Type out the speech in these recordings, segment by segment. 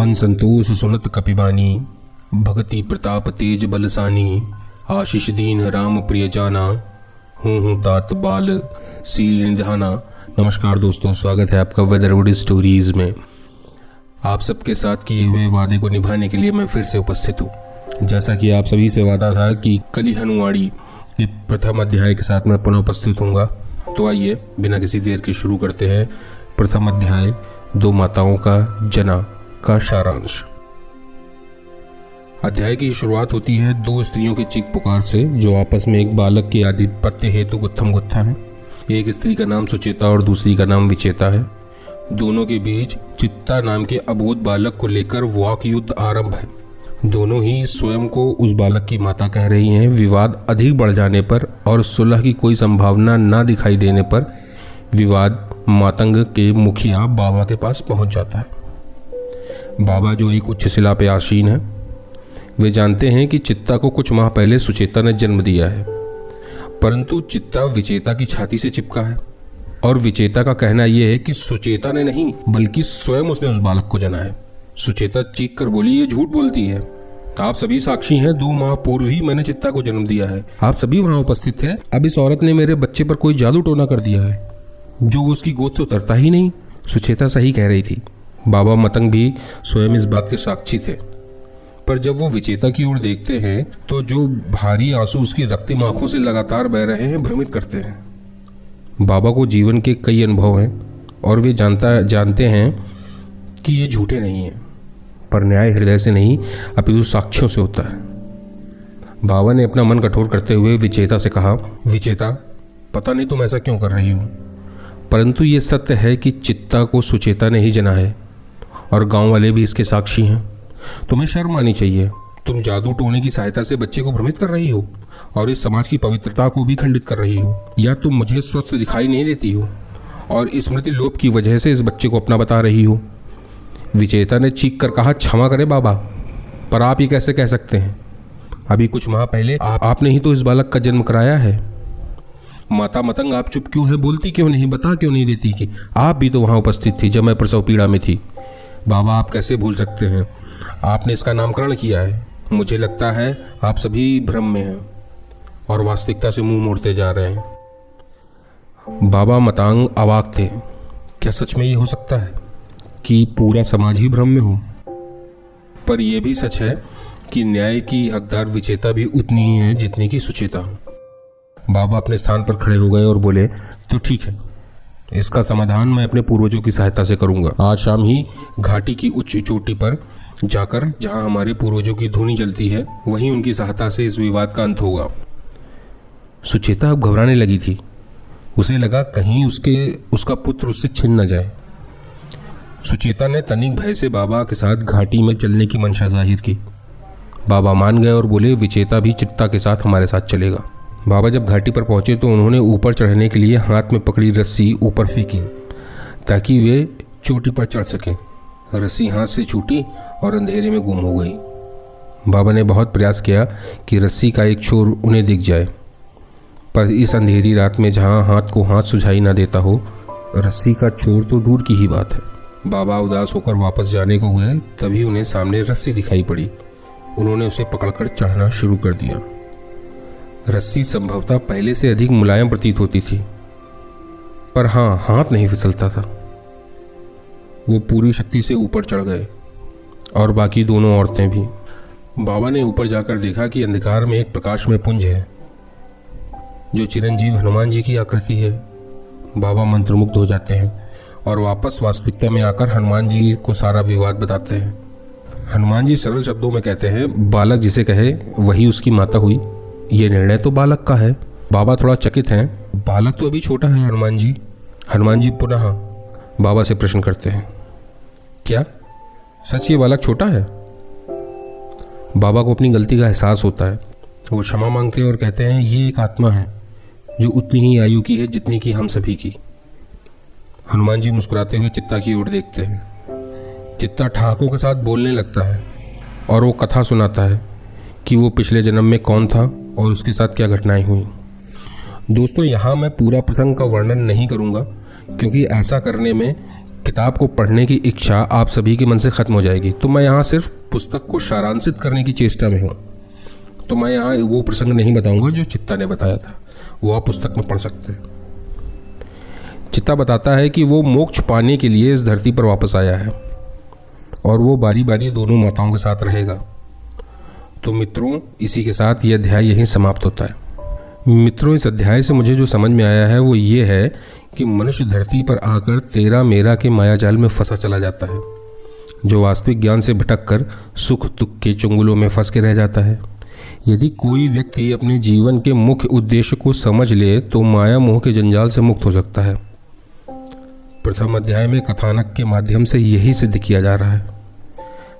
मन संतोष सुनत कपिबानी, भगति प्रताप तेज बलसानी, आशीष दीन राम प्रिय जाना, हूँ तात बाल सील निधाना। नमस्कार दोस्तों, स्वागत है आपका वेदरवुड स्टोरीज में। आप सबके साथ किए हुए वादे को निभाने के लिए मैं फिर से उपस्थित हूँ। जैसा कि आप सभी से वादा था कि कली हनुवाड़ी के प्रथम अध्याय के साथ मैं पुनः उपस्थित हूँगा, तो आइए बिना किसी देर के शुरू करते हैं प्रथम अध्याय दो माताओं का जना का सारांश। अध्याय की शुरुआत होती है दो स्त्रियों की चीख पुकार से, जो आपस में एक बालक के आधिपत्य हेतु गुत्थम गुत्था है। एक स्त्री का नाम सुचेता और दूसरी का नाम विचेता है। दोनों के बीच चित्ता नाम के अबोध बालक को लेकर वाक युद्ध आरंभ है। दोनों ही स्वयं को उस बालक की माता कह रही हैं। विवाद अधिक बढ़ जाने पर और सुलह की कोई संभावना न दिखाई देने पर विवाद मातंग के मुखिया बाबा के पास पहुंच जाता है। बाबा, जो एक उच्च शिला पे आसीन है, वे जानते हैं कि चित्ता को कुछ माह पहले सुचेता ने जन्म दिया है, परंतु चित्ता विचेता की छाती से चिपका है और विचेता का कहना यह है कि सुचेता ने नहीं बल्कि स्वयं उसने उस बालक को जना है। सुचेता चीख कर बोली, ये झूठ बोलती है। आप सभी साक्षी हैं, 2 माह पूर्व ही मैंने चित्ता को जन्म दिया है। आप सभी वहां उपस्थित थे। अब इस औरत ने मेरे बच्चे पर कोई जादू टोना कर दिया है जो उसकी गोद से उतरता ही नहीं। सुचेता सही कह रही थी। बाबा मतंग भी स्वयं इस बात के साक्षी थे, पर जब वो विचेता की ओर देखते हैं तो जो भारी आंसू उसकी रक्तिम आंखों से लगातार बह रहे हैं भ्रमित करते हैं। बाबा को जीवन के कई अनुभव हैं और वे जानते हैं कि ये झूठे नहीं हैं, पर न्याय हृदय से नहीं अपितु साक्ष्यों से होता है। बाबा ने अपना मन कठोर करते हुए विचेता से कहा, विचेता, पता नहीं तुम ऐसा क्यों कर रही हो, परंतु ये सत्य है कि चित्ता को सुचेता ने ही जना है और गांव वाले भी इसके साक्षी हैं। तुम्हें शर्म आनी चाहिए। तुम जादू टोने की सहायता से बच्चे को भ्रमित कर रही हो और इस समाज की पवित्रता को भी खंडित कर रही हो, या तुम मुझे स्वस्थ दिखाई नहीं देती हो और स्मृति लोप की वजह से इस बच्चे को अपना बता रही हो। विचेता ने चीख कर कहा, क्षमा करें बाबा, पर आप ये कैसे कह सकते हैं? अभी कुछ माह पहले आपने ही तो इस बालक का जन्म कराया है। माता मतंग, आप चुप क्यों है? बोलती क्यों नहीं? बता क्यों नहीं देती कि आप भी तो वहां उपस्थित थी जब मैं प्रसव पीड़ा में थी। बाबा, आप कैसे भूल सकते हैं? आपने इसका नामकरण किया है। मुझे लगता है आप सभी भ्रम में हैं और वास्तविकता से मुंह मोड़ते जा रहे हैं। बाबा मतांग अवाक थे। क्या सच में ये हो सकता है कि पूरा समाज ही भ्रम में हो? पर यह भी सच है कि न्याय की हकदार विचेता भी उतनी ही है जितनी की सुचेता हो। बाबा अपने स्थान पर खड़े हो गए और बोले, तो ठीक है, इसका समाधान मैं अपने पूर्वजों की सहायता से करूंगा। आज शाम ही घाटी की उच्च चोटी पर जाकर जहां हमारे पूर्वजों की धूनी जलती है, वहीं उनकी सहायता से इस विवाद का अंत होगा। सुचेता अब घबराने लगी थी। उसे लगा कहीं उसका पुत्र उससे छिन न जाए। सुचेता ने तनिक भय से बाबा के साथ घाटी में चलने की मंशा जाहिर की। बाबा मान गए और बोले, विचेता भी चित्ता के साथ हमारे साथ चलेगा। बाबा जब घाटी पर पहुंचे तो उन्होंने ऊपर चढ़ने के लिए हाथ में पकड़ी रस्सी ऊपर फेंकी ताकि वे चोटी पर चढ़ सकें। रस्सी हाथ से छूटी और अंधेरे में गुम हो गई। बाबा ने बहुत प्रयास किया कि रस्सी का एक छोर उन्हें दिख जाए, पर इस अंधेरी रात में जहां हाथ को हाथ सुझाई ना देता हो, रस्सी का छोर तो दूर की ही बात है। बाबा उदास होकर वापस जाने को हुए, तभी उन्हें सामने रस्सी दिखाई पड़ी। उन्होंने उसे पकड़कर चढ़ना शुरू कर दिया। रस्सी संभवतः पहले से अधिक मुलायम प्रतीत होती थी, पर हाँ, हाथ नहीं फिसलता था। वो पूरी शक्ति से ऊपर चढ़ गए और बाकी दोनों औरतें भी। बाबा ने ऊपर जाकर देखा कि अंधकार में एक प्रकाशमय पुंज है जो चिरंजीव हनुमान जी की आकृति है। बाबा मंत्रमुग्ध हो जाते हैं और वापस वास्तविकता में आकर हनुमान जी को सारा विवाद बताते हैं। हनुमान जी सरल शब्दों में कहते हैं, बालक जिसे कहे वही उसकी माता हुई। ये निर्णय तो बालक का है। बाबा थोड़ा चकित हैं। बालक तो अभी छोटा है हनुमान जी। हनुमान जी पुनः बाबा से प्रश्न करते हैं, क्या सच ये बालक छोटा है? बाबा को अपनी गलती का एहसास होता है। वो क्षमा मांगते हैं और कहते हैं, ये एक आत्मा है जो उतनी ही आयु की है जितनी की हम सभी की। हनुमान जी मुस्कुराते हुए चित्ता की ओर देखते हैं। चित्ता ठहाकों के साथ बोलने लगता है और वो कथा सुनाता है कि वो पिछले जन्म में कौन था और उसके साथ क्या घटनाएं हुई। दोस्तों, यहाँ मैं पूरा प्रसंग का वर्णन नहीं करूँगा क्योंकि ऐसा करने में किताब को पढ़ने की इच्छा आप सभी के मन से खत्म हो जाएगी। तो मैं यहाँ सिर्फ पुस्तक को सारांशित करने की चेष्टा में हूँ। तो मैं यहाँ वो प्रसंग नहीं बताऊंगा जो चित्ता ने बताया था, वो आप पुस्तक में पढ़ सकते हैं। चित्ता बताता है कि वो मोक्ष पाने के लिए इस धरती पर वापस आया है और वो बारी बारी दोनों माताओं के साथ रहेगा। तो मित्रों, इसी के साथ ये अध्याय यहीं समाप्त होता है। मित्रों, इस अध्याय से मुझे जो समझ में आया है वो ये है कि मनुष्य धरती पर आकर तेरा मेरा के मायाजाल में फंसा चला जाता है, जो वास्तविक ज्ञान से भटक कर सुख दुख के चुंगलों में फंस के रह जाता है। यदि कोई व्यक्ति अपने जीवन के मुख्य उद्देश्य को समझ ले तो माया मोह के जंजाल से मुक्त हो सकता है। प्रथम अध्याय में कथानक के माध्यम से यही सिद्ध किया जा रहा है।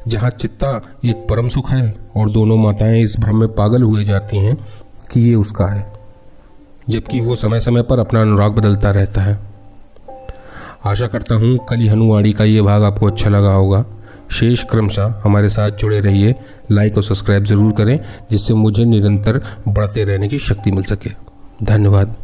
जहाँ चित्ता एक परम सुख है और दोनों माताएं इस भ्रम में पागल हुए जाती हैं कि ये उसका है, जबकि वो समय समय पर अपना अनुराग बदलता रहता है। आशा करता हूँ कली हनुवाणी का ये भाग आपको अच्छा लगा होगा। शेष क्रमशः हमारे साथ जुड़े रहिए, लाइक और सब्सक्राइब ज़रूर करें, जिससे मुझे निरंतर बढ़ते रहने की शक्ति मिल सके। धन्यवाद।